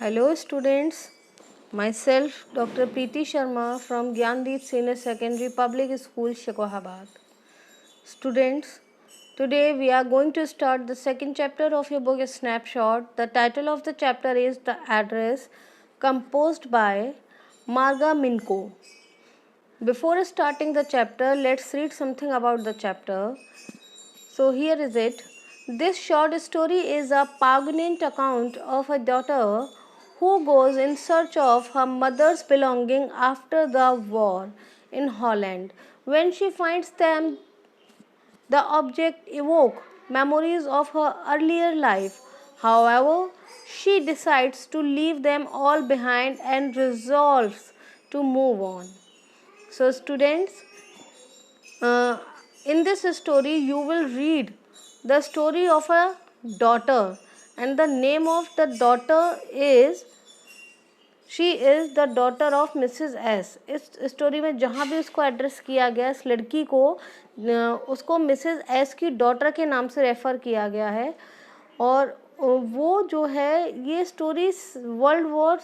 Hello students, myself Dr. Preeti Sharma from Gyandeep Senior Secondary Public School, Shekohabad. Students, today we are going to start the second chapter of your book Snapshot. The title of the chapter is The Address, composed by Marga Minko. Before starting the chapter, let's read something about the chapter. So here is it. This short story is a poignant account of a daughter who goes in search of her mother's belongings after the war in Holland. When she finds them, the object evoke memories of her earlier life. However, she decides to leave them all behind and resolves to move on. So students, uh, in this story you will read the story of a daughter, and the name of the daughter is she is the daughter of Mrs S. इस story में जहाँ भी उसको address किया गया, इस लड़की को उसको मिसेस एस की डॉटर के नाम से रेफ़र किया गया है. और वो जो है, ये स्टोरी वर्ल्ड वॉर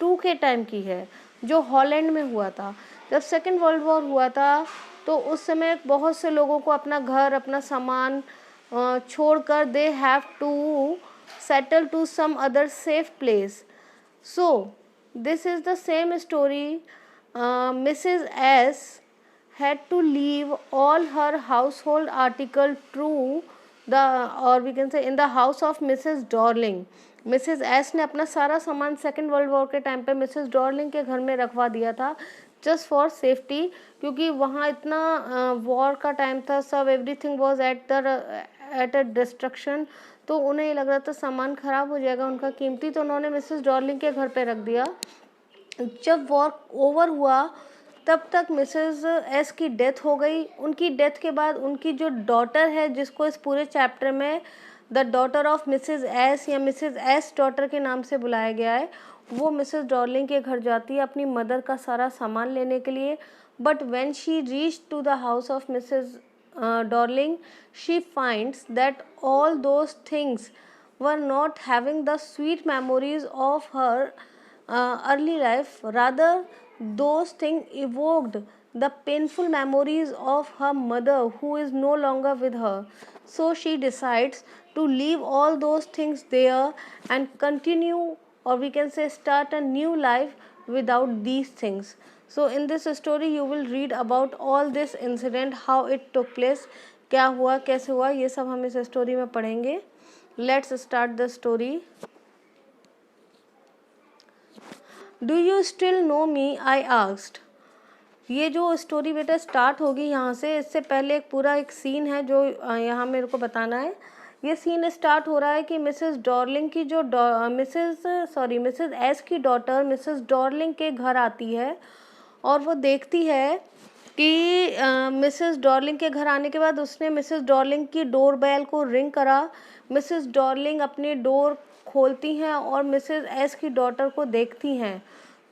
2 के टाइम की है, जो हॉलैंड में हुआ था. जब सेकेंड वर्ल्ड वॉर हुआ था तो उस समय बहुत से लोगों को अपना घर, अपना सामान छोड़कर they have to settle to some other safe place. So this is the same story. Mrs. S had to leave all her household article to the, or we can say in the house of Mrs. Darling. Mrs. S ने अपना सारा सामान second world war के time पे Mrs Darling के घर में रखवा दिया था, जस्ट फॉर सेफ्टी, क्योंकि वहाँ इतना वॉर का टाइम था, सब everything was at a destruction. तो उन्हें ये लग रहा था सामान ख़राब हो जाएगा उनका कीमती, तो उन्होंने मिसेस डॉर्लिंग के घर पे रख दिया. जब वॉर ओवर हुआ तब तक मिसेस एस की डेथ हो गई. उनकी डेथ के बाद उनकी जो डॉटर है, जिसको इस पूरे चैप्टर में the daughter of Mrs S या मिसेस एस डॉटर के नाम से बुलाया गया है, वो मिसेस डॉर्लिंग के घर जाती है अपनी मदर का सारा सामान लेने के लिए. But when she reach to the house of Mrs Darling, she finds that all those things were not having the sweet memories of her early life. Rather, those things evoked the painful memories of her mother, who is no longer with her. So she decides to leave all those things there and continue, or we can say start a new life without these things. So in this story you will read about all this incident, how it took place, क्या हुआ, कैसे हुआ, ये सब हम इस story में पढ़ेंगे. Let's start the story. Do you still know me, I asked. ये जो स्टोरी बेटा स्टार्ट होगी यहाँ से, इससे पहले एक पूरा एक सीन है जो यहाँ मेरे को बताना है. ये सीन स्टार्ट हो रहा है कि मिसेस डॉर्लिंग की जो मिसेस एस की डॉटर मिसेस डॉर्लिंग के घर आती है, और वो देखती है कि मिसेस डॉर्लिंग के घर आने के बाद उसने मिसेस डॉर्लिंग की डोर बेल को रिंग करा. मिसेस डॉर्लिंग अपनी डोर खोलती हैं और मिसेस एस की डॉटर को देखती हैं.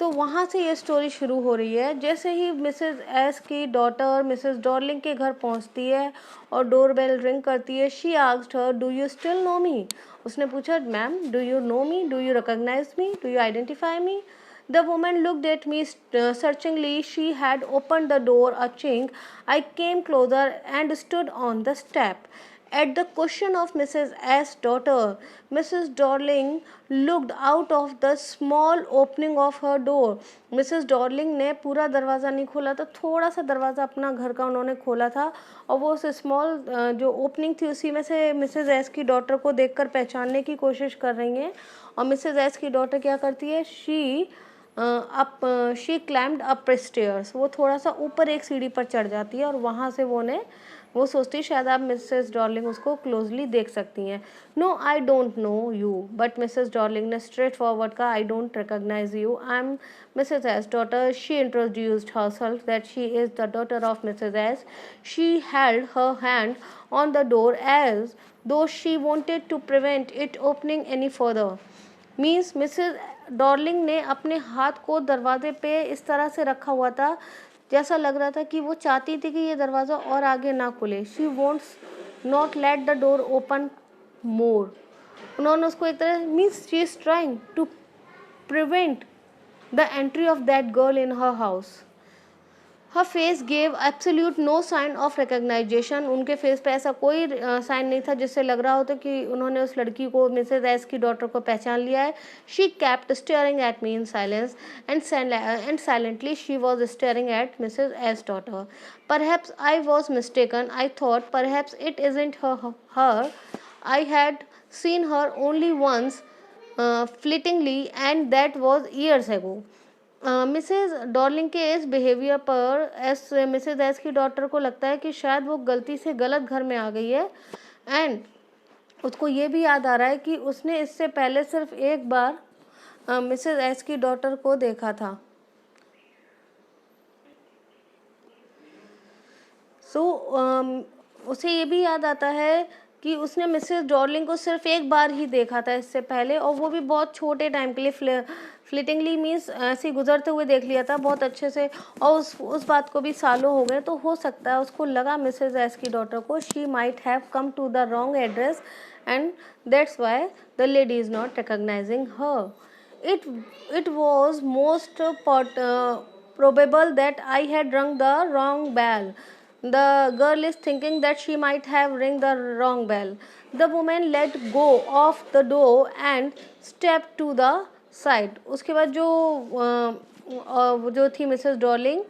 तो वहाँ से ये स्टोरी शुरू हो रही है. जैसे ही मिसेस एस की डॉटर मिसेस डॉर्लिंग के घर पहुँचती है और डोर बेल रिंग करती है, she asked her, do you still know me. उसने पूछा, ma'am do you know me, do you recognise me, do you identify me. The woman looked at me searchingly. She had opened the door a chink. I came closer and stood on the step. At the question of Mrs. S. daughter, Mrs. Darling looked out of the small opening of her door. Mrs. Darling ने पूरा दरवाज़ा नहीं खोला था, थोड़ा सा दरवाज़ा अपना घर का उन्होंने खोला था, और वो उस स्मॉल जो ओपनिंग थी उसी में से मिसेस एस की डॉटर को देखकर पहचानने की कोशिश कर रही हैं. और मिसेस एस की डॉटर क्या करती है, शी क्लाइम्ड अप स्टेयर्स. वो थोड़ा सा ऊपर एक सीढ़ी पर चढ़ जाती है और वहाँ से वो सोचती है शायद आप मिसेस डॉर्लिंग उसको क्लोजली देख सकती हैं. No, I don't know you. But Mrs Darling ने स्ट्रेट फॉरवर्ड कहा, I don't recognise you, I am Mrs S daughter. She introduced herself that she is the daughter of Mrs S. She held her hand on the door as though she wanted to prevent it opening any further. Means Mrs Darling ने अपने हाथ को दरवाजे पे इस तरह से रखा हुआ था जैसा लग रहा था कि वो चाहती थी कि ये दरवाज़ा और आगे ना खुले. She wants not let the door open more. उन्होंने उसको एक तरह means she is trying to prevent the entry of that girl in her house. Her face gave absolute no sign of recognition. उनके फेस पे ऐसा कोई sign नहीं था जिससे लग रहा होता कि उन्होंने उस लड़की को, मिसेज एस की डॉटर को पहचान लिया है. She kept staring at me in silence and silently she was staring at Mrs. S daughter. Perhaps I was mistaken. I thought perhaps it isn't her. I had seen her only once, fleetingly, and that was years ago. Mrs Darling के इस behaviour पर Mrs S की daughter को लगता है कि शायद वो गलती से गलत घर में आ गई है. एंड उसको ये भी याद आ रहा है कि उसने इससे पहले सिर्फ एक बार मिसेज एस की डॉटर को देखा था. उसे ये भी याद आता है कि उसने मिसेस डॉर्लिंग को सिर्फ एक बार ही देखा था इससे पहले, और वो भी बहुत छोटे टाइम के लिए. फ्लिटिंगली मीन्स ऐसे गुजरते हुए देख लिया था बहुत अच्छे से, और उस बात को भी सालों हो गए. तो हो सकता है उसको लगा मिसेस एस की डॉटर को she might have come to the wrong address and that's why the lady is not recognising her. It was most probable that I had rung the wrong bell. The girl is thinking that she might have rung the wrong bell. The woman let go of the door and stepped to the side. उसके बाद जो थी Mrs Darling,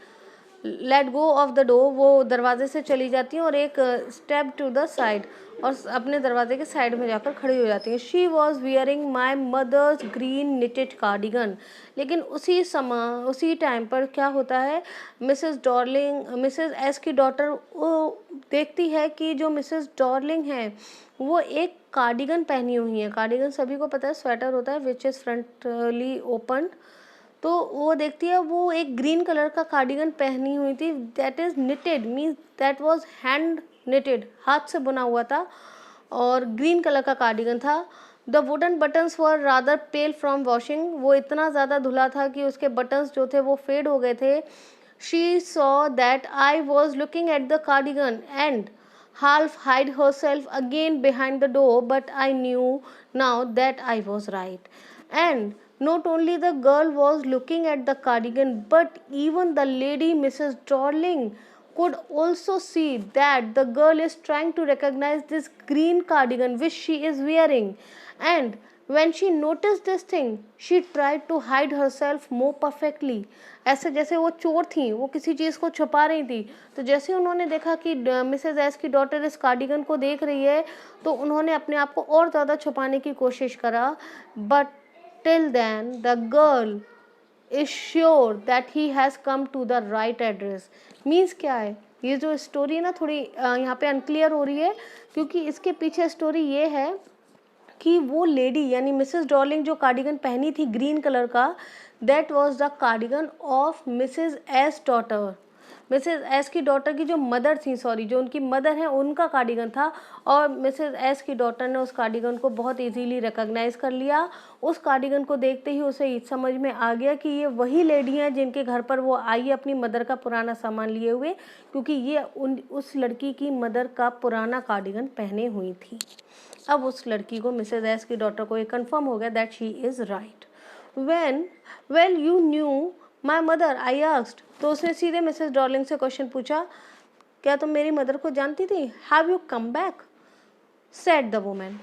let go of the door, वो दरवाजे से चली जाती हैं और एक स्टेप टू द साइड, और अपने दरवाजे के साइड में जाकर खड़ी हो जाती हैं. She was wearing my mother's green knitted cardigan. लेकिन उसी टाइम पर क्या होता है, मिसेस एस की डॉटर वो देखती है कि जो मिसेस डॉर्लिंग है वो एक कार्डिगन पहनी हुई है. कार्डिगन सभी को पता है स्वेटर होता है विच इज़ फ्रंटली ओपन. तो वो देखती है वो एक ग्रीन कलर का कार्डिगन पहनी हुई थी. That is knitted, means that was hand knitted, हाथ से बुना हुआ था, और ग्रीन कलर का कार्डिगन था. The wooden buttons were rather pale from washing. वो इतना ज़्यादा धुला था कि उसके बटन्स जो थे वो फेड हो गए थे. She saw that I was looking at the cardigan and half hid herself again behind the door, but I knew now that I was right. And not only the girl was looking at the cardigan, but even the lady Mrs. Darling could also see that the girl is trying to recognize this green cardigan which she is wearing. And when she noticed this thing, she tried to hide herself more perfectly. ऐसे जैसे वो चोर थी, वो किसी चीज़ को छुपा रही थी. तो जैसे उन्होंने देखा कि मिसेज एस की डॉटर इस कार्डिगन को देख रही है, तो उन्होंने अपने आप को और ज़्यादा छुपाने की कोशिश करा. But till then the girl is sure that he has come to the right address. Means क्या है, ये जो स्टोरी है ना थोड़ी यहाँ पे अनक्लियर हो रही है, क्योंकि इसके पीछे स्टोरी ये है कि वो लेडी यानी मिसेस डॉर्लिंग जो कार्डिगन पहनी थी ग्रीन कलर का, that was the cardigan of Mrs S daughter. Mrs S की डॉटर की जो मदर थी, जो उनकी मदर है उनका कार्डिगन था, और मिसेस एस की डॉटर ने उस कार्डिगन को बहुत इजीली रिकॉग्नाइज कर लिया. उस कार्डिगन को देखते ही उसे समझ में आ गया कि ये वही लेडी हैं जिनके घर पर वो आई अपनी मदर का पुराना सामान लिए हुए, क्योंकि ये उस लड़की की मदर का पुराना कार्डिगन पहने हुई थी. अब उस लड़की को, मिसेज एस की डॉटर को ये कंफर्म हो गया that she is right. Well you knew my mother, I asked. तो उसने सीधे मिसेज डॉर्लिंग से क्वेश्चन पूछा, क्या तुम मेरी मदर को जानती थी? Have you come back, said the woman.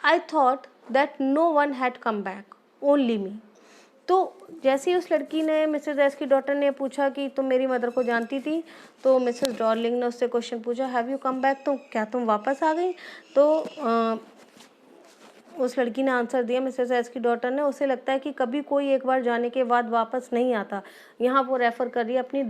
I thought that no one had come back, only me. तो जैसे ही उस लड़की ने, मिसेज एस की डॉटर ने पूछा कि तुम मेरी मदर को जानती थी, तो मिसेज डॉर्लिंग ने उससे क्वेश्चन पूछा, हैव यू कम बैक, तो क्या तुम वापस आ गई? तो उस लड़की ने आंसर दिया, मिसेज एस की डॉटर ने, उसे लगता है कि कभी कोई एक बार जाने के बाद वापस नहीं आता. यहाँ वो रेफ़र कर रही है अपनी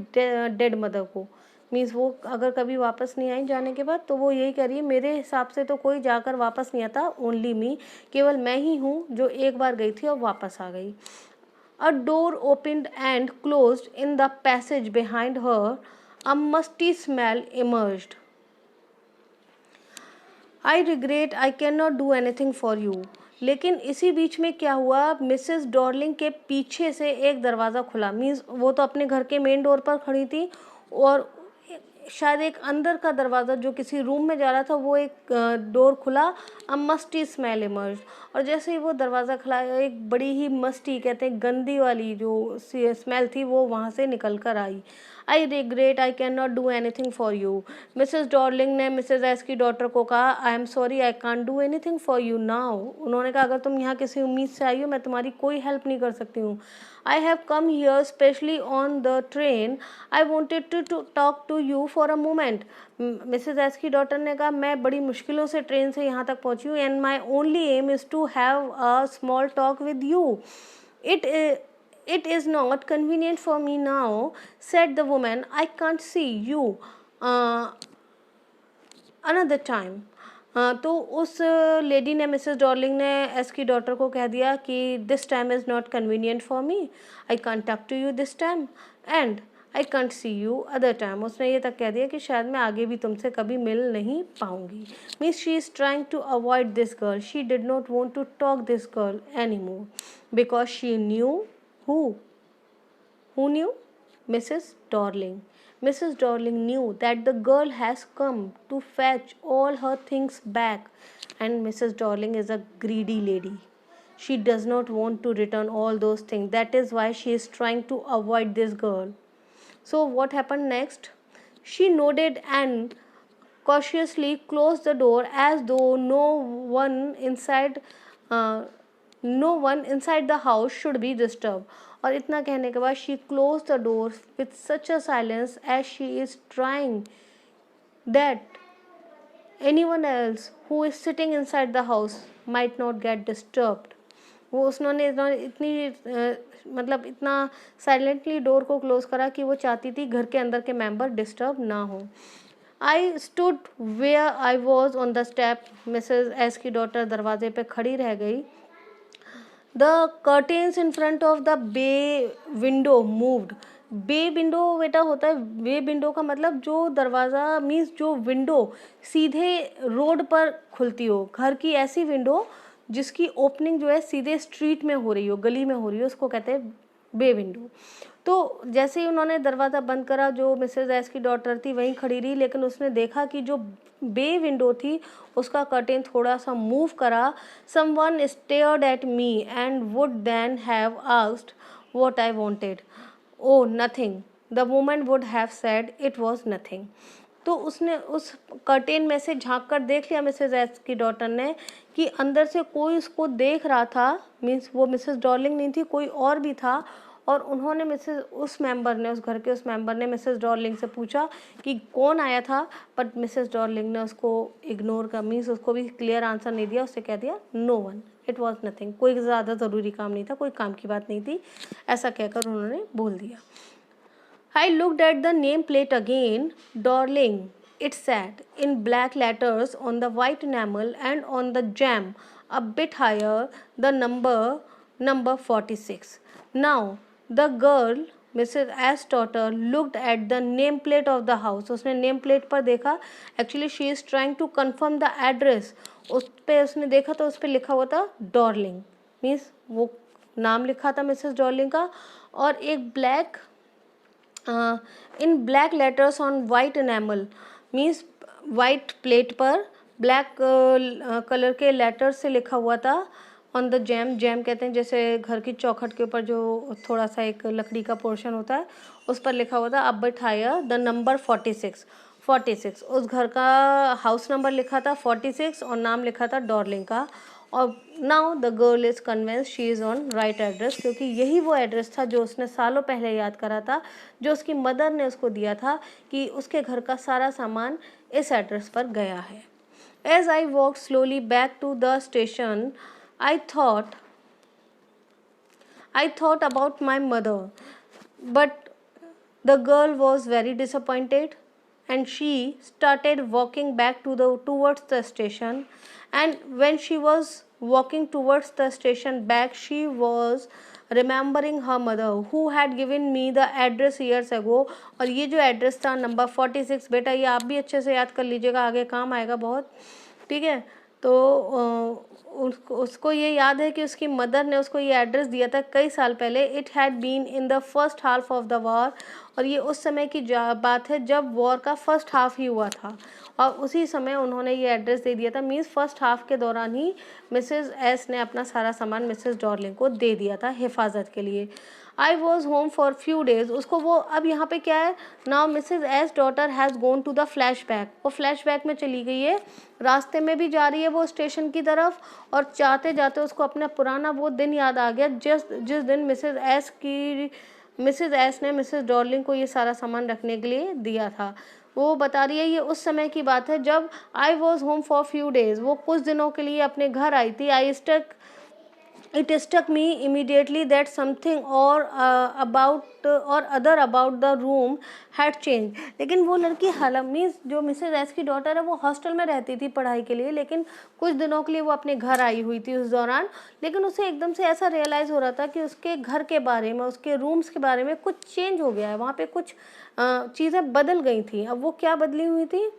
डेड मदर को. मीन्स वो अगर कभी वापस नहीं आई जाने के बाद, तो वो यही कह रही है मेरे हिसाब से तो कोई जाकर वापस नहीं आता, ओनली मी, केवल मैं ही हूँ जो एक बार गई थी और वापस आ गई. A door opened and closed in the passage behind her. A musty smell emerged. I regret I cannot do anything for you. लेकिन इसी बीच में क्या हुआ, मिसेस डॉर्लिंग के पीछे से एक दरवाज़ा खुला. मीन्स वो तो अपने घर के मेन डोर पर खड़ी थी और शायद एक अंदर का दरवाज़ा जो किसी रूम में जा रहा था वो एक डोर खुला, अ मस्टी स्मेल इमर्ज, और जैसे ही वो दरवाज़ा खुला एक बड़ी ही मस्टी कहते हैं गंदी वाली जो स्मेल थी वो वहाँ से निकल कर आई। I regret I can not do anything for you. Mrs Darling ने मिसेस एस की डॉटर को कहा, I am sorry I can't do anything for you now. उन्होंने कहा अगर तुम यहाँ किसी उम्मीद से आई हो मैं तुम्हारी कोई हेल्प नहीं कर सकती हूँ। I have come here specially on the train, I wanted to talk to you for a moment. Mrs S की डॉटर ने कहा मैं बड़ी मुश्किलों से ट्रेन से यहाँ तक पहुँची हूँ, and my only aim is to have a small talk with you. It is not convenient for me now, said the woman. I can't see you another time. तो उस लेडी ने मिसेस डॉर्लिंग ने S की daughter को कह दिया कि this time is not convenient for me, I can't talk to you this time and I can't see you other time. उसने ये तक कह दिया कि शायद मैं आगे भी तुमसे कभी मिल नहीं पाऊंगी। Means she is trying to avoid this girl, she did not want to talk this girl any more because she knew who knew? Mrs. Dorling. Mrs. Dorling knew that the girl has come to fetch all her things back, and Mrs. Dorling is a greedy lady. She does not want to return all those things. That is why she is trying to avoid this girl. So, what happened next? She nodded and cautiously closed the door as though uh, no one inside the house should be disturbed. और इतना कहने के बाद she close the door with such a silence as she is trying that anyone else who is sitting inside the house might not get disturbed. वो उन्होंने इतनी मतलब इतना साइलेंटली डोर को क्लोज करा कि वो चाहती थी घर के अंदर के मेंबर डिस्टर्ब ना हो। I stood where I was on the step. Mrs S की डॉटर दरवाजे पे खड़ी रह गई। The curtains in front of the bay window moved. Bay window बेटा होता है, बे विंडो का मतलब जो दरवाज़ा मीन्स जो विंडो सीधे रोड पर खुलती हो, घर की ऐसी विंडो जिसकी ओपनिंग जो है सीधे स्ट्रीट में हो रही हो, गली में हो रही हो, उसको कहते हैं बे विंडो। तो जैसे ही उन्होंने दरवाज़ा बंद करा, जो मिसेज एस की डॉटर थी वहीं खड़ी रही, लेकिन उसने देखा कि जो बे विंडो थी उसका कर्टेन थोड़ा सा मूव करा। Someone stared at me and would then have asked what I wanted. Oh nothing, the woman would have said it was nothing. तो उसने उस कर्टेन में से झांक कर देख लिया मिसेज एस की डॉटर ने कि अंदर से कोई उसको देख रहा था। मीन्स वो मिसेज डॉर्लिंग नहीं थी, कोई और भी था। और उन्होंने उस घर के उस मेंबर ने मिसेस डॉर्लिंग से पूछा कि कौन आया था, बट मिसेस डॉर्लिंग ने उसको इग्नोर कर मीन्स उसको भी क्लियर आंसर नहीं दिया। उससे कह दिया no one, it was nothing, कोई ज़्यादा ज़रूरी काम नहीं था, कोई काम की बात नहीं थी, ऐसा कहकर उन्होंने बोल दिया। I looked at the nameplate again. Darling, it said in black letters on the white enamel and on the jam a bit higher the number 46. Now the girl Mrs. S daughter looked at the nameplate of the house. उसने name plate पर देखा। Actually she is trying to confirm the address. उस पे उसने देखा तो उस पे लिखा हुआ था डॉर्लिंग, मीन्स वो नाम लिखा था मिसेस डॉर्लिंग का, और एक black in black letters on white enamel, means white plate पर ब्लैक कलर के लेटर से लिखा हुआ था ऑन द जैम। जैम कहते हैं जैसे घर की चौखट के ऊपर जो थोड़ा सा एक लकड़ी का पोर्शन होता है, उस पर लिखा हुआ था अब बट हायर द नंबर 46। उस घर का हाउस नंबर लिखा था 46 और नाम लिखा था डॉर्लिंग का। और now the girl is convince she is on right address, क्योंकि यही वो एड्रेस था जो उसने सालों पहले याद करा था, जो उसकी मदर ने उसको दिया था कि उसके घर का सारा सामान इस एड्रेस पर गया है। As I walk slowly back to the station I thought about my mother, but the girl was very disappointed and she started walking back towards the station. And when she was walking towards the station back, she was remembering her mother who had given me the address years ago. और ये जो address था number 46, बेटा ये आप भी अच्छे से याद कर लीजिएगा, आगे काम आएगा बहुत, ठीक है। तो उसको ये याद है कि उसकी मदर ने उसको ये एड्रेस दिया था कई साल पहले। It had been in the first half of the war, और ये उस समय की बात है जब वॉर का फर्स्ट हाफ ही हुआ था, और उसी समय उन्होंने ये एड्रेस दे दिया था। मीन्स फर्स्ट हाफ के दौरान ही मिसेस एस ने अपना सारा सामान मिसेस डॉर्लिंग को दे दिया था हिफाजत के लिए। I was home for few days, उसको वो अब यहाँ पे क्या है, now Mrs S daughter has gone to the flash back, वो फ्लैश बैक में चली गई है, रास्ते में भी जा रही है वो स्टेशन की तरफ, और जाते जाते उसको अपना पुराना वो दिन याद आ गया जिस दिन मिसेज एस ने मिसेज डॉर्लिंग को ये सारा सामान रखने के लिए दिया था। वो बता रही है ये उस समय की बात है जब आई was home for few days, वो कुछ दिनों के लिए अपने घर आई थी। It struck me immediately that something or other about the room had changed। लेकिन वो लड़की मीन्स जो मिसेज एस की डॉटर है वो हॉस्टल में रहती थी पढ़ाई के लिए, लेकिन कुछ दिनों के लिए वो अपने घर आई हुई थी उस दौरान। लेकिन उसे एकदम से ऐसा रियलाइज़ हो रहा था कि उसके घर के बारे में, उसके रूम्स के बारे में कुछ चेंज हो गया है, वहाँ पे कुछ चीज़ें बदल गई थी। अब वो क्या बदली हुई थी,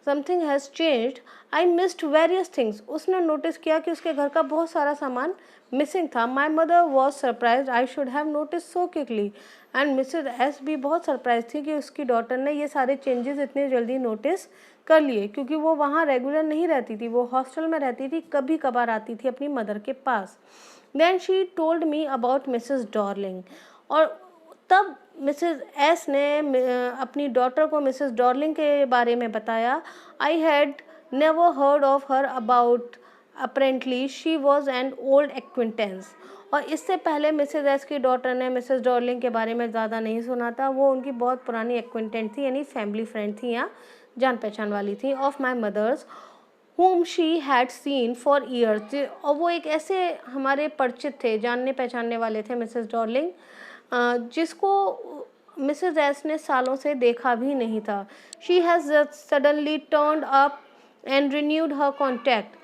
something has changed, I missed various things, उसने नोटिस किया कि उसके घर का बहुत सारा सामान मिसिंग था। My mother was surprise I should have notice so quickly, and Mrs S भी बहुत सरप्राइज थी कि उसकी डॉटर ने ये सारे चेंजेस इतनी जल्दी नोटिस कर लिए, क्योंकि वो वहाँ रेगुलर नहीं रहती थी, वो हॉस्टल में रहती थी, कभी कभार आती थी अपनी मदर के पास। Then she told me about Mrs Darling, और तब मिसेज एस ने अपनी डॉटर को मिसेज डॉर्लिंग के बारे में बताया। I had never heard of her about, apparently she was an old acquaintance, और इससे पहले मिसेज एस की डॉटर ने मिसेज डॉर्लिंग के बारे में ज़्यादा नहीं सुना था। वो उनकी बहुत पुरानी एक्विंटेंट थी, यानी फैमिली फ्रेंड थी या जान पहचान वाली थी, of my mother's whom she had seen for years। और वो एक ऐसे हमारे परिचित थे, जानने पहचानने वाले थे मिसेस डॉर्लिंग, जिसको मिसेस एस ने सालों से देखा भी नहीं था। She has suddenly turned up and renewed her contact,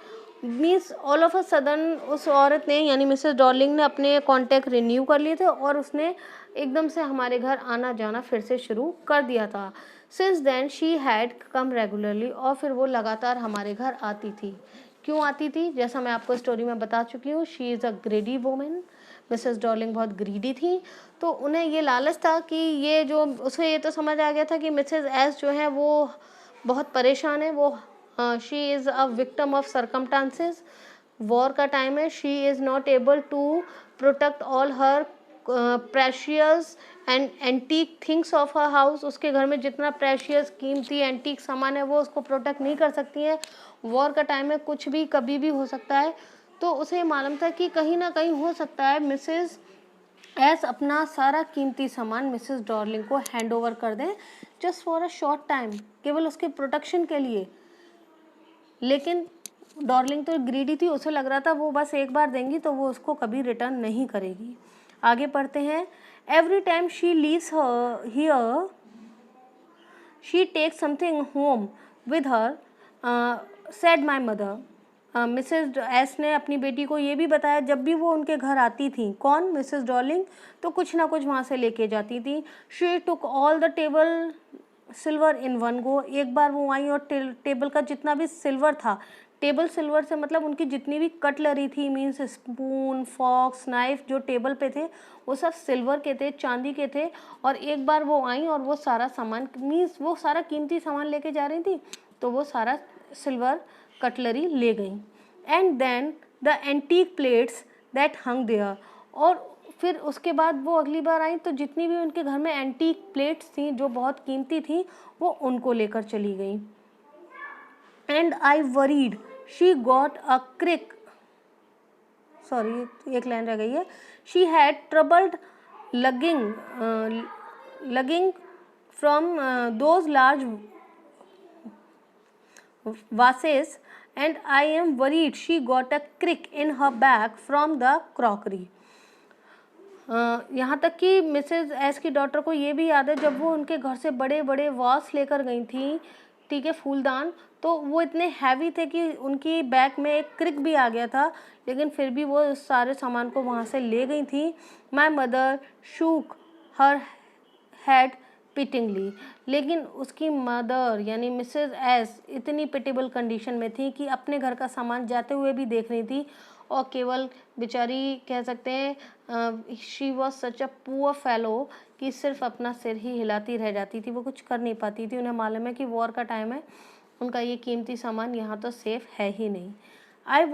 means all of a sudden उस औरत ने यानी मिसेस डॉर्लिंग ने अपने कॉन्टैक्ट रिन्यू कर लिए थे, और उसने एकदम से हमारे घर आना जाना फिर से शुरू कर दिया था। Since then she had come regularly, और फिर वो लगातार हमारे घर आती थी। क्यों आती थी, जैसा मैं आपको स्टोरी में बता चुकी हूँ, she is a ग्रेडी women, Mrs Darling बहुत ग्रीडी थी, तो उन्हें ये लालच था कि ये जो उसे ये तो समझ आ गया था कि मिसेस एस जो है वो बहुत परेशान है, वो she is a victim of circumstances, war का टाइम है, she is not able to protect all her precious and antique things of her house, उसके घर में जितना प्रेशियस कीमती एंटीक सामान है वो उसको प्रोटेक्ट नहीं कर सकती है। वॉर का टाइम है, कुछ भी कभी भी हो सकता है, तो उसे मालूम था कि कहीं ना कहीं हो सकता है मिसेस एस अपना सारा कीमती सामान मिसेस डॉर्लिंग को हैंड ओवर कर दें, just for a short time, केवल उसके प्रोटेक्शन के लिए। लेकिन डॉर्लिंग तो ग्रीडी थी, उसे लग रहा था वो बस एक बार देंगी तो वो उसको कभी रिटर्न नहीं करेगी। आगे पढ़ते हैं। Every time she leaves here she takes something home with her, said my mother. Mrs S ने अपनी बेटी को ये भी बताया, जब भी वो उनके घर आती थी, कौन, मिसेस डॉर्लिंग, तो कुछ ना कुछ वहाँ से लेके जाती थी। She took all the table silver in one go, एक बार वो आई और टेबल का जितना भी सिल्वर था, टेबल सिल्वर से मतलब उनकी जितनी भी कटलरी थी, मीन्स स्पून फॉक्स नाइफ जो टेबल पे थे वो सब सिल्वर के थे, चांदी के थे, और एक बार वो आई और वो सारा सामान, मीन्स वो सारा कीमती सामान लेके जा रही थी, तो वो सारा सिल्वर कटलरी ले गई। And then the antique plates that hung there, और फिर उसके बाद वो अगली बार आई तो जितनी भी उनके घर में एंटीक प्लेट्स थी जो बहुत कीमती थी वो उनको लेकर चली गई। And I worried she got a crick, sorry एक लाइन रह गई है, she had troubled lugging from those large vases, and I am worried she got a crick in her bag from the crockery। यहाँ तक कि Mrs S की daughter को ये भी याद है, जब वो उनके घर से बड़े बड़े वास लेकर गई थी, ठीक है, फूलदान, तो वो इतने हैवी थे कि उनकी बैग में एक क्रिक भी आ गया था, लेकिन फिर भी वो उस सारे सामान को वहाँ से ले गई थी। My mother shook her head pityingly. लेकिन उसकी मदर यानी मिसेज एस इतनी पिटेबल कंडीशन में थी कि अपने घर का सामान जाते हुए भी देख रही थी, और केवल बेचारी कह सकते हैं she was such a poor fellow कि सिर्फ अपना सिर ही हिलाती रह जाती थी, वो कुछ कर नहीं पाती थी। उन्हें मालूम है कि वॉर का टाइम है, उनका ये कीमती सामान यहाँ तो सेफ है ही नहीं। I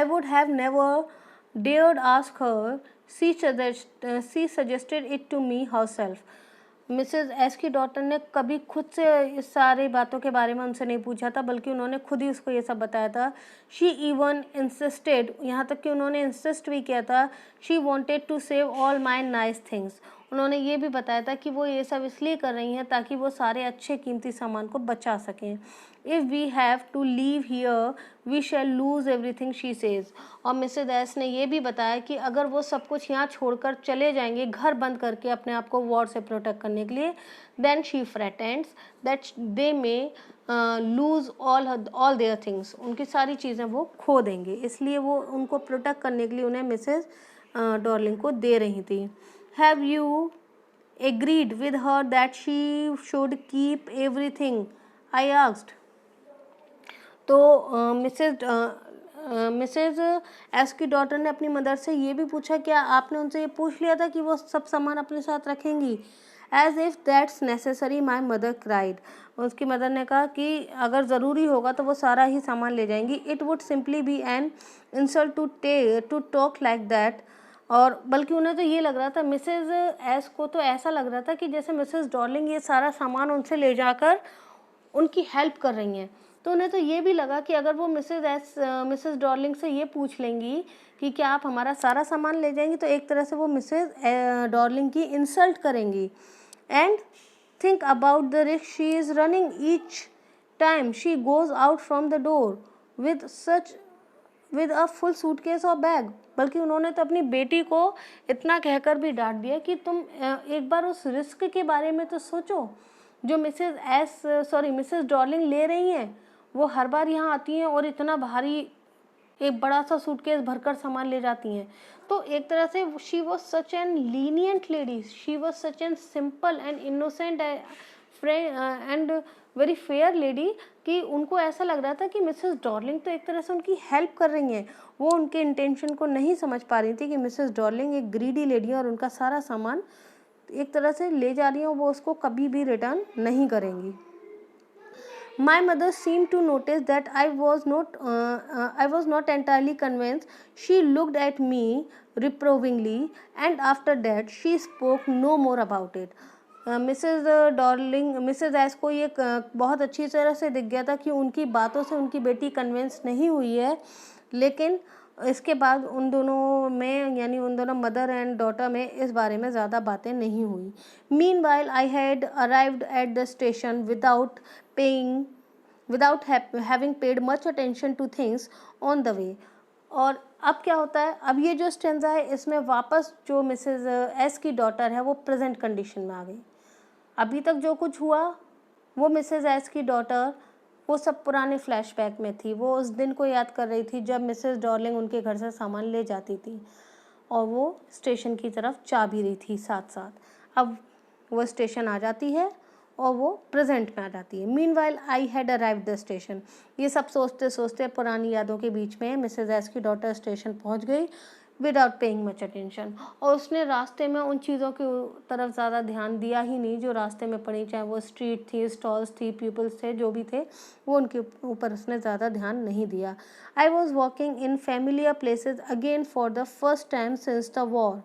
would have never dared ask her. She suggested it to me herself. Mrs S की डॉटर ने कभी खुद से इस सारी बातों के बारे में उनसे नहीं पूछा था, बल्कि उन्होंने खुद ही उसको ये सब बताया था। शी इवन इंसिस्टेड, यहाँ तक कि उन्होंने इंसिस्ट भी किया था, she wanted to save all my nice things. उन्होंने ये भी बताया था कि वो ये सब इसलिए कर रही हैं ताकि वो सारे अच्छे कीमती सामान को बचा सकें। If we have to leave here we shall lose everything she says. और मिसेज एस ने ये भी बताया कि अगर वो सब कुछ यहाँ छोड़कर चले जाएंगे घर बंद करके अपने आप को वॉर से प्रोटेक्ट करने के लिए, then she threatens that they may lose all their things. उनकी सारी चीज़ें वो खो देंगे, इसलिए वो उनको प्रोटेक्ट करने के लिए उन्हें मिसेज डॉर्लिंग को दे रही थी। Have you agreed with her that she should keep everything? I asked. तो मिसेज एस की डॉटर ने अपनी मदर से ये भी पूछा, क्या आपने उनसे ये पूछ लिया था कि वो सब सामान अपने साथ रखेंगी? As if that's necessary my mother cried. उसकी मदर ने कहा कि अगर ज़रूरी होगा तो वो सारा ही सामान ले जाएंगी। It would simply be an insult to talk like that. और बल्कि उन्हें तो ये लग रहा था, मिसेज एस को तो ऐसा लग रहा था कि जैसे मिसेज डॉर्लिंग ये सारा सामान उनसे ले जाकर उनकी हेल्प कर रही हैं। तो उन्हें तो ये भी लगा कि अगर वो मिसेज डॉर्लिंग से ये पूछ लेंगी कि क्या आप हमारा सारा सामान ले जाएंगी, तो एक तरह से वो मिसेज डॉर्लिंग की इंसल्ट करेंगी। And think about the risk she is running each time she goes out from the door with a full suitcase और बैग। बल्कि उन्होंने तो अपनी बेटी को इतना कहकर भी डांट दिया कि तुम एक बार उस रिस्क के बारे में तो सोचो जो मिसेज डॉर्लिंग ले रही हैं। वो हर बार यहाँ आती हैं और इतना भारी एक बड़ा सा सूटकेस भरकर सामान ले जाती हैं। तो एक तरह से she was such an lenient lady, she was such an simple and innocent and very fair lady कि उनको ऐसा लग रहा था कि मिसेस डॉर्लिंग तो एक तरह से उनकी हेल्प कर रही हैं। वो उनके इंटेंशन को नहीं समझ पा रही थी कि मिसेस डॉर्लिंग एक ग्रीडी लेडी है और उनका सारा सामान एक तरह से ले जा रही हैं, वो उसको कभी भी रिटर्न नहीं करेंगी। My mother seemed to notice that I was not entirely convinced. She looked at me reprovingly, and after that she spoke no more about it. Mrs S को ये बहुत अच्छी तरह से दिख गया था कि उनकी बातों से उनकी बेटी कन्विंस नहीं हुई है, लेकिन इसके बाद उन दोनों में यानी उन दोनों मदर एंड डॉटर में इस बारे में ज़्यादा बातें नहीं हुई। Meanwhile I had arrived at the station without having paid much attention to things on the way. और अब क्या होता है, अब ये जो स्टेंजा है इसमें वापस जो मिसेज एस की डॉटर है वो प्रेजेंट कंडीशन में आ गई। अभी तक जो कुछ हुआ वो मिसेज एस की डॉटर वो सब पुराने फ्लैशबैक में थी। वो उस दिन को याद कर रही थी जब मिसेज डॉर्लिंग उनके घर से सामान ले जाती थी और वो स्टेशन की तरफ जा भी रही थी साथ साथ। अब वो स्टेशन आ जाती है और वो प्रेजेंट में आ जाती है। Meanwhile I had arrived the station. ये सब सोचते सोचते पुरानी यादों के बीच में मिसेज एस की डॉटर स्टेशन पहुंच गई विदाउट पेइंग मच अटेंशन। और उसने रास्ते में उन चीज़ों की तरफ ज़्यादा ध्यान दिया ही नहीं जो रास्ते में पड़ी, चाहे वो स्ट्रीट थी, स्टॉल्स थी, पीपल्स थे, जो भी थे वो उनके ऊपर उसने ज़्यादा ध्यान नहीं दिया। I was walking in familiar places again for the first time since the war.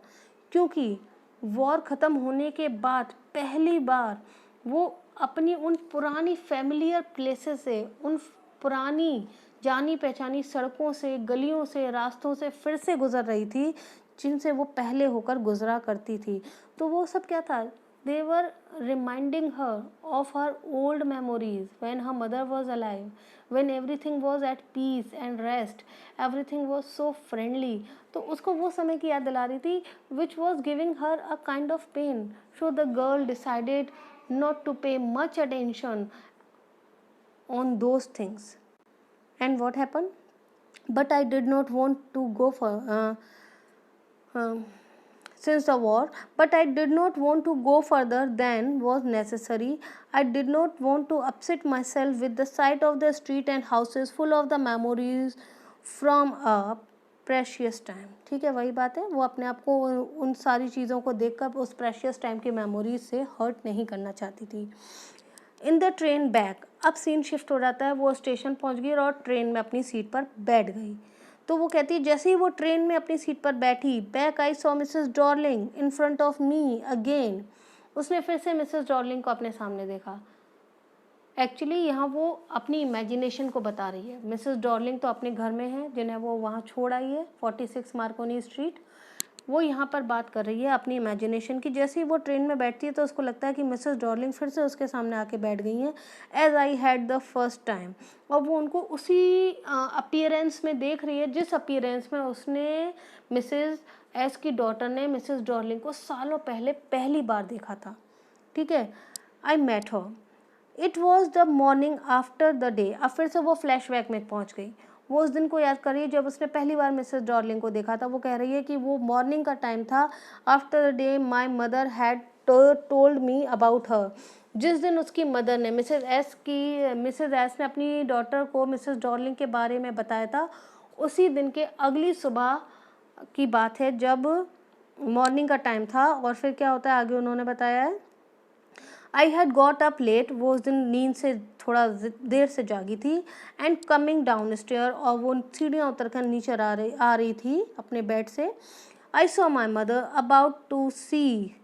क्योंकि वॉर ख़त्म होने के बाद पहली बार वो अपनी उन पुरानी फैमिलियर प्लेसेस से, उन पुरानी जानी पहचानी सड़कों से, गलियों से, रास्तों से फिर से गुजर रही थी जिनसे वो पहले होकर गुजरा करती थी। तो वो सब क्या था, they were reminding her of her old memories when her mother was alive, when everything was at peace and rest, everything was so friendly. तो उसको वो समय की याद दिला रही थी which was giving her a kind of pain. So the girl decided not to pay much attention on those things. And what happened? But I did not want to go for since the war, but I did not want to go further than was necessary. I did not want to upset myself with the sight of the street and houses full of the memories from a precious time. ठीक है, वही बात है, वो अपने आप को उन सारी चीज़ों को देखकर उस प्रेशियस टाइम की मेमोरीज से हर्ट नहीं करना चाहती थी. इन द ट्रेन बैक, अब सीन शिफ्ट हो जाता है, वो स्टेशन पहुंच गई और ट्रेन में अपनी सीट पर बैठ गई. तो वो कहती है जैसे ही वो ट्रेन में अपनी सीट पर बैठी, back I saw Mrs Darling in front of me again. उसने फिर से मिसेस डॉर्लिंग को अपने सामने देखा. एक्चुअली यहाँ वो अपनी इमेजिनेशन को बता रही है. मिसेस डॉर्लिंग तो अपने घर में है जिन्हें वो वहाँ छोड़ आई है 46 मार्कोनी स्ट्रीट. वो यहाँ पर बात कर रही है अपनी इमेजिनेशन की. जैसे ही वो ट्रेन में बैठती है तो उसको लगता है कि मिसेस डॉर्लिंग फिर से उसके सामने आके बैठ गई हैं as I had the first time. और वो उनको उसी अपीयरेंस में देख रही है जिस अपीयरेंस में उसने मिसेस एस की डॉटर ने मिसेस डॉर्लिंग को सालों पहले पहली बार देखा था. ठीक है. I met her, it was the morning after the day. अब फिर से वो फ्लैशबैक में पहुंच गई. वो उस दिन को याद कर रही है जब उसने पहली बार मिसेस डॉर्लिंग को देखा था. वो कह रही है कि वो मॉर्निंग का टाइम था after the day my mother had told me about her. जिस दिन उसकी मदर ने मिसेस एस ने अपनी डॉटर को मिसेस डॉर्लिंग के बारे में बताया था, उसी दिन के अगली सुबह की बात है जब मॉर्निंग का टाइम था. और फिर क्या होता है आगे उन्होंने बताया है. I had got up late, वो उस दिन नींद से थोड़ा देर से जागी थी. एंड कमिंग डाउन स्टेयर, और वो सीढ़ियाँ उतर कर नीचे आ रही थी अपने बेड से. I saw my mother about to see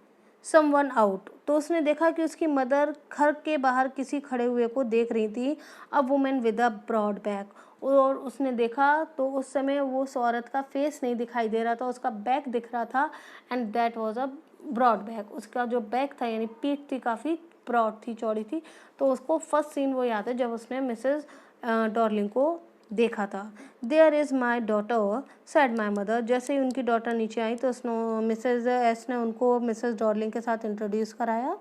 someone out. तो उसने देखा कि उसकी मदर घर के बाहर किसी खड़े हुए को देख रही थी. A woman with a broad back. और उसने देखा तो उस समय वो उस औरत का फेस नहीं दिखाई दे रहा था, उसका बैक दिख रहा था. And that was a broad back. उसका जो बैक था यानी पीठ थी काफ़ी ब्रॉड थी, चौड़ी थी. तो उसको फर्स्ट सीन वो याद है जब उसने मिसेस डॉर्लिंग को देखा था. There is my daughter said my mother. जैसे ही उनकी डॉटर नीचे आई तो उसने मिसेस एस ने उनको मिसेस डॉर्लिंग के साथ इंट्रोड्यूस कराया.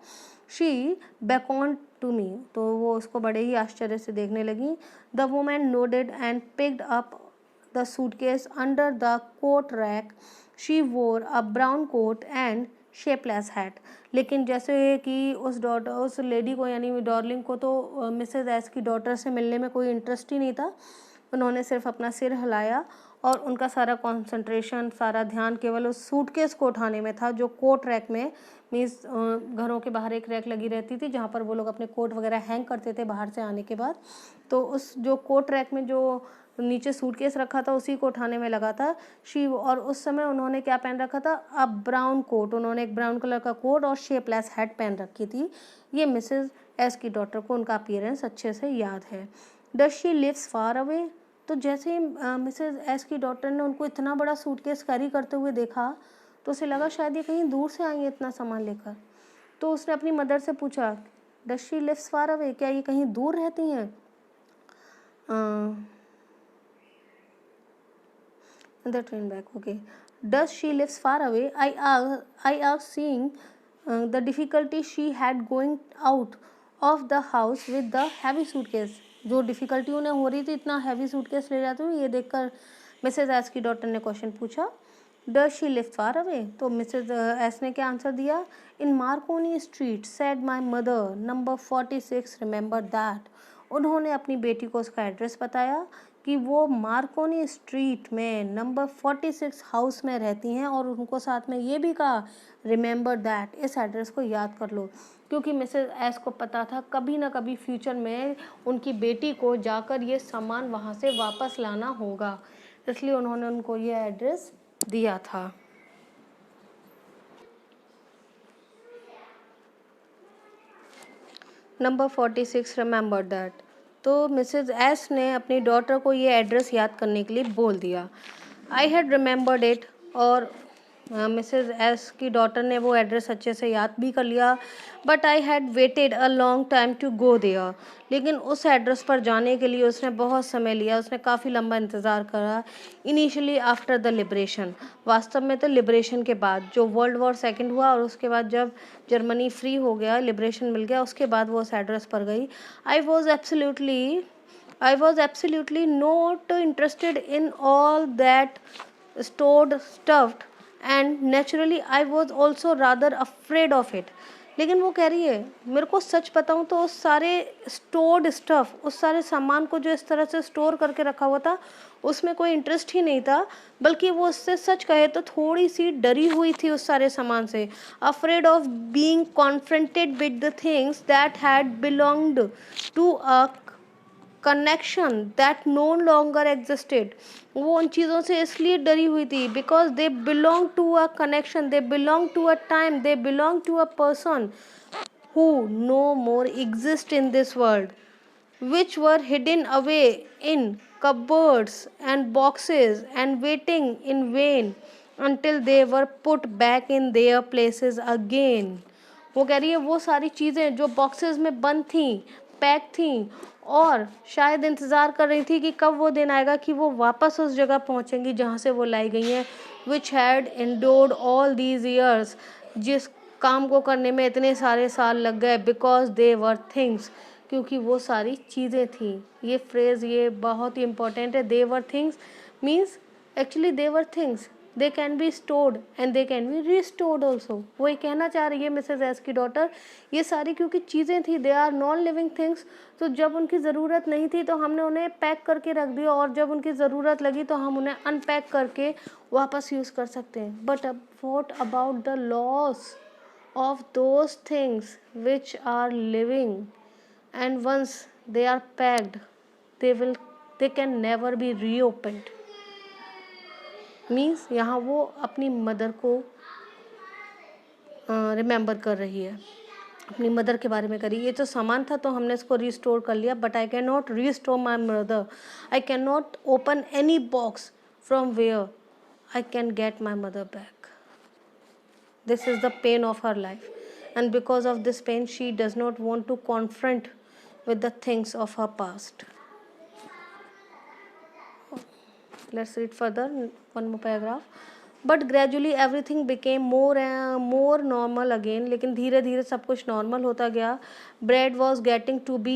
She beckoned to me. तो वो उसको बड़े ही आश्चर्य से देखने लगी. The woman nodded and picked up the suitcase under the coat rack. She wore a brown coat and shapeless hat. लेकिन जैसे कि उस लेडी को यानी डॉर्लिंग को तो मिसेस एस की डॉटर से मिलने में कोई इंटरेस्ट ही नहीं था. उन्होंने सिर्फ अपना सिर हिलाया और उनका सारा कंसंट्रेशन, सारा ध्यान केवल उस सूटकेस को उठाने में था जो कोट रैक में, मीन्स घरों के बाहर एक रैक लगी रहती थी जहाँ पर वो लोग अपने कोट वगैरह हैंग करते थे बाहर से आने के बाद. तो उस जो कोट रैक में जो नीचे सूटकेस रखा था उसी को उठाने में लगा था. और उस समय उन्होंने क्या पहन रखा था, अब ब्राउन कोट. उन्होंने एक ब्राउन कलर का कोट और शेपलेस हैट पहन रखी थी. ये मिसेस एस की डॉटर को उनका अपीयरेंस अच्छे से याद है. Does she lives far away. तो जैसे ही मिसेस एस की डॉटर ने उनको इतना बड़ा सूटकेस कैरी करते हुए देखा तो उसे लगा शायद ये कहीं दूर से आई है इतना सामान लेकर. तो उसने अपनी मदर से पूछा does she lives far away, क्या ये कहीं दूर रहती हैं. The train back, okay. Does she lives far away? I asked, seeing the difficulty she had going out of the house with the heavy suitcase. जो difficulty उन्हें हो रही थी इतना हैवी सूटकेस ले जाते हुए, ये देखकर मिसेस एस की डॉटर ने क्वेश्चन पूछा does she live far away. तो मिसेस एस ने क्या आंसर दिया. In Marconi Street said my mother number 46 remember that. उन्होंने अपनी बेटी को उसका एड्रेस बताया कि वो मार्कोनी स्ट्रीट में नंबर 46 हाउस में रहती हैं और उनको साथ में ये भी कहा रिमेंबर दैट, इस एड्रेस को याद कर लो. क्योंकि मिसेस एस को पता था कभी ना कभी फ्यूचर में उनकी बेटी को जाकर ये सामान वहाँ से वापस लाना होगा, इसलिए उन्होंने उनको ये एड्रेस दिया था. Number 46 remember that. तो मिसेस एस ने अपनी डॉटर को ये एड्रेस याद करने के लिए बोल दिया. I had remembered it. और मिसेस एस की डॉटर ने वो एड्रेस अच्छे से याद भी कर लिया. But I had waited a long time to go there. लेकिन उस एड्रेस पर जाने के लिए उसने बहुत समय लिया, उसने काफ़ी लंबा इंतज़ार करा. Initially after the liberation. वास्तव में तो लिबरेशन के बाद, जो वर्ल्ड वॉर सेकेंड हुआ और उसके बाद जब जर्मनी फ्री हो गया, लिबरेशन मिल गया, उसके बाद वो उस एड्रेस पर गई. I was absolutely not interested in all that stored stuffed and naturally I was also rather afraid of it. लेकिन वो कह रही है मेरे को सच बताऊँ तो उस सारे स्टोर्ड स्टफ, उस सारे सामान को जो इस तरह से स्टोर करके रखा हुआ था उसमें कोई इंटरेस्ट ही नहीं था, बल्कि वो उससे सच कहे तो थोड़ी सी डरी हुई थी उस सारे सामान से। Afraid of being confronted with the things that had belonged to a connection that no longer existed. वो उन चीज़ों से इसलिए डरी हुई थी because they belong to a connection, they belong to a time, they belong to a person who no more exist in this world, which were hidden away in cupboards and boxes and waiting in vain until they were put back in their places again। वो कह रही है वो सारी चीज़ें जो boxes में बंद थी, पैक थी, और शायद इंतज़ार कर रही थी कि कब वो दिन आएगा कि वो वापस उस जगह पहुंचेंगी जहाँ से वो लाई गई हैं, which had endured all these years, जिस काम को करने में इतने सारे साल लग गए, बिकॉज दे वर थिंग्स, क्योंकि वो सारी चीज़ें थी। ये फ्रेज़ ये बहुत ही इंपॉर्टेंट है। They were things means actually they were things, they can be stored and they can be restored also. वो ये कहना चाह रही है मिसेज एस की डॉटर, ये सारी क्योंकि चीज़ें थी, they are non living things, तो जब उनकी ज़रूरत नहीं थी तो हमने उन्हें पैक करके रख दिया, और जब उनकी ज़रूरत लगी तो हम उन्हें अनपैक करके वापस यूज़ कर सकते हैं। बट अब what about the loss of those things which are living, and once they are packed they can never be reopened। Means यहाँ वो अपनी मदर को रिमेंबर कर रही है, अपनी मदर के बारे में करी। ये जो सामान था तो हमने इसको रिस्टोर कर लिया, but I can not restore my mother, I can not open any box from where I can get my mother back. This is the pain of her life, and because of this pain she does not want to confront with the things of her past। Let's read further one more paragraph। But gradually everything became more normal again। लेकिन धीरे धीरे सब कुछ normal होता गया। Bread was getting to be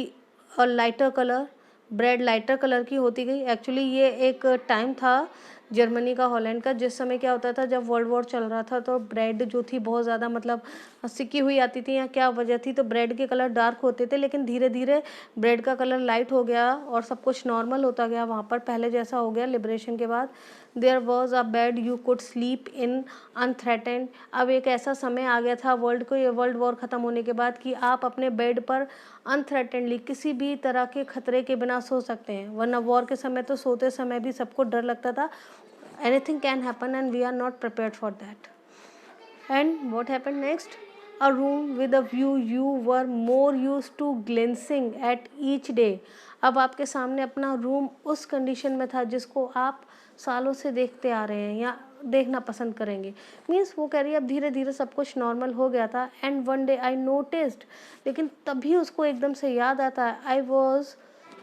a lighter color। Bread lighter colour की होती गई। एक्चुअली ये एक टाइम था जर्मनी का, हॉलैंड का, जिस समय क्या होता था जब वर्ल्ड वॉर चल रहा था तो ब्रेड जो थी बहुत ज़्यादा मतलब सिकी हुई आती थी, या क्या वजह थी, तो ब्रेड के कलर डार्क होते थे। लेकिन धीरे धीरे ब्रेड का कलर लाइट हो गया और सब कुछ नॉर्मल होता गया वहाँ पर, पहले जैसा हो गया लिबरेशन के बाद। There was a bed you could sleep in unthreatened. अब एक ऐसा समय आ गया था वर्ल्ड वॉर ख़त्म होने के बाद कि आप अपने बेड पर अनथ्रेटेंडली किसी भी तरह के खतरे के बिना सो सकते हैं, वरना वॉर के समय तो सोते समय भी सबको डर लगता था, anything can happen and we are not prepared for that। And what happened next? A room with a view you were more used to glancing at each day। अब आपके सामने अपना रूम उस कंडीशन में था जिसको आप सालों से देखते आ रहे हैं या देखना पसंद करेंगे। मीन्स वो कह रही है अब धीरे धीरे सब कुछ नॉर्मल हो गया था। And one day I noticed, लेकिन तभी उसको एकदम से याद आता है, I was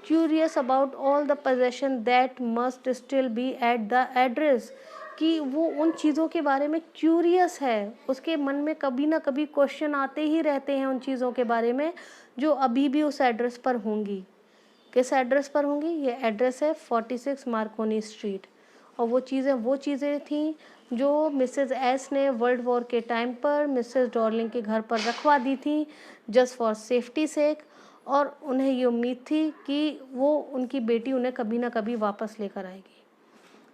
curious about all the possession that must still be at the address. कि वो उन चीज़ों के बारे में क्यूरियस है, उसके मन में कभी ना कभी क्वेश्चन आते ही रहते हैं उन चीज़ों के बारे में जो अभी भी उस एड्रेस पर होंगी। किस एड्रेस पर होंगी? ये एड्रेस है 46 मार्कोनी स्ट्रीट। और वो चीज़ें थी जो मिसेस एस ने वर्ल्ड वॉर के टाइम पर मिसेस डॉर्लिंग के घर पर रखवा दी थी जस्ट फॉर सेफ्टी सेक, और उन्हें ये उम्मीद थी कि वो उनकी बेटी उन्हें कभी ना कभी वापस लेकर आएगी।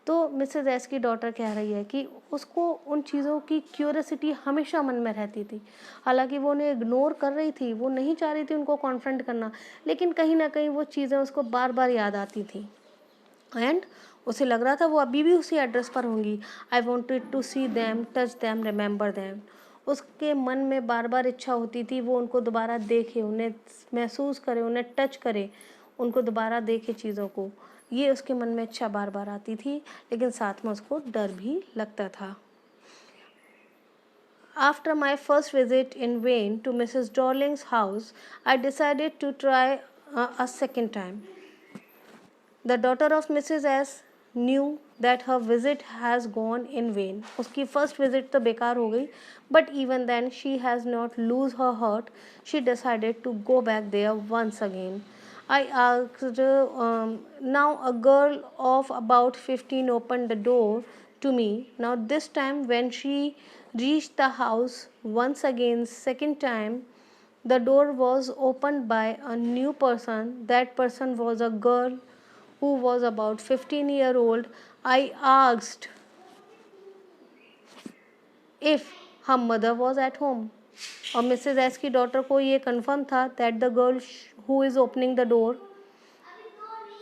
तो मिसेस एस की डॉटर कह रही है कि उसको उन चीज़ों की क्यूरियोसिटी हमेशा मन में रहती थी। हालांकि वो उन्हें इग्नोर कर रही थी, वो नहीं चाह रही थी उनको कॉन्फ्रंट करना, लेकिन कहीं ना कहीं वो चीज़ें उसको बार बार याद आती थी। एंड उसे लग रहा था वो अभी भी उसी एड्रेस पर होंगी। I wanted to see them, touch them, remember them. उसके मन में बार बार इच्छा होती थी वो उनको दोबारा देखे, उन्हें महसूस करे, उन्हें टच करे, उनको दोबारा देखे चीज़ों को। ये उसके मन में इच्छा बार बार आती थी, लेकिन साथ में उसको डर भी लगता था। After my first visit in vain to Mrs. Darling's house, I decided to try a second time। The daughter of Mrs. S knew that her visit has gone in vain। उसकी first visit तो बेकार हो गई, but even then she has not lose her heart। She decided to go back there once again। I asked, now a girl of about 15 opened the door to me. Now this time when she reached the house once again, second time, the door was opened by a new person. That person was a girl who was about 15-year-old. I asked if her mother was at home. और Mrs S की daughter को ये confirm था that the girl who is opening the door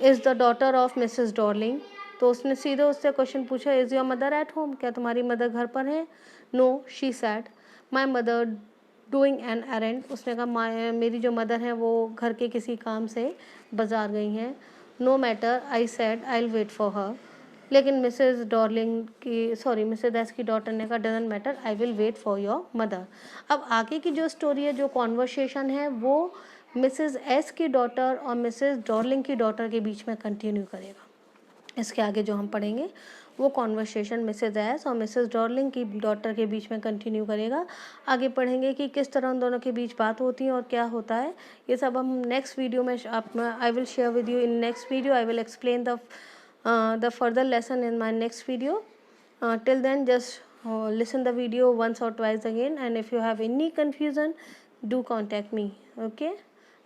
is the daughter of Mrs Darling. तो उसने सीधे उससे question पूछा, is your mother at home, क्या तुम्हारी मदर घर पर है? No, she said my mother doing an errand. उसने कहा मेरी जो मदर हैं वो घर के किसी काम से बाज़ार गई हैं. No matter, I said I will wait for her. लेकिन मिसेस एस की डॉटर ने कहा doesn't matter, I will wait for your mother. अब आगे की जो स्टोरी है, जो कॉन्वर्सेशन है, वो मिसेस एस की डॉटर और मिसेस डॉर्लिंग की डॉटर के बीच में कंटिन्यू करेगा. इसके आगे जो हम पढ़ेंगे वो कॉन्वर्सेशन मिसेस एस और मिसेस डॉर्लिंग की डॉटर के बीच में कंटिन्यू करेगा. आगे पढ़ेंगे कि किस तरह उन दोनों के बीच बात होती है और क्या होता है. ये सब हम नेक्स्ट वीडियो में I will share with you in next video. I will explain the further lesson in my next video. Till then, just listen the video once or twice again, and if you have any confusion, do contact me. Okay,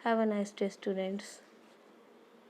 have a nice day, students.